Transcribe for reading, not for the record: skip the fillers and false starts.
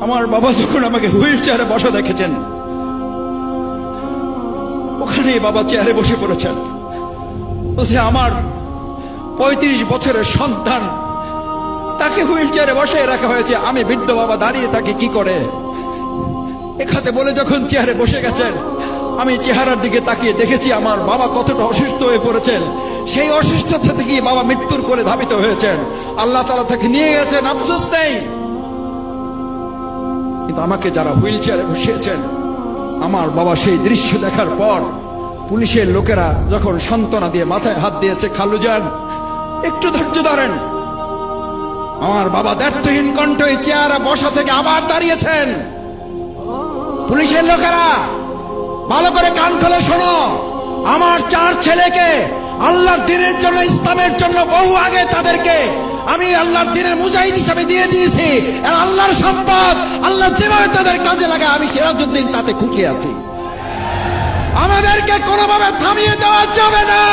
আমার বাবা যখন আমাকে হুইল চেয়ারে বসা দেখেছেন, ওখানেই বাবা চেয়ারে বসে পড়েছেন। বলছে আমার 35 বছরের সন্তান, তাকে হুইল চেয়ারে বসে রাখা হয়েছে, আমি বৃদ্ধ বাবা দাঁড়িয়ে থাকি কি করে। এখানে বলে যখন চেয়ারে বসে গেছেন, আমি চেহারার দিকে তাকিয়ে দেখেছি আমার বাবা কতটা অসুস্থ হয়ে পড়েছেন। সেই অসুস্থতা থেকে বাবা মৃত্যুর করে ধাবিত হয়েছেন, আল্লাহ তাআলা তাকে নিয়ে গেছেন, আফসোস নেই। কিন্তু আমাকে যারা হুইল চেয়ারে বসিয়েছেন, আমার বাবা সেই দৃশ্য দেখার পর পুলিশের লোকেরা যখন সান্ত্বনা দিয়ে মাথায় হাত দিয়েছে, খালু যান একটু ধৈর্য ধরেন, আমার বাবা দ্ব্যর্থহীন কণ্ঠে চেয়ারে বসা থেকে আবার দাঁড়িয়েছেন। পুলিশের লোকেরা ভালো করে কান খুলে শোনো, আমার 4 ছেলেকে আল্লাহর দ্বীনের জন্য, ইসলামের জন্য বহু আগে তাদেরকে আমি আল্লাহর দ্বীনের মুজাহিদ হিসাবে দিয়ে দিয়েছি। আর আল্লাহর সম্পদ আল্লাহ যেভাবে তাদের কাজে লাগায়, আমি সিরাজউদ্দিন তাতে খুশি আছি। আমাদেরকে কোনোভাবে থামিয়ে দেওয়া যাবে না।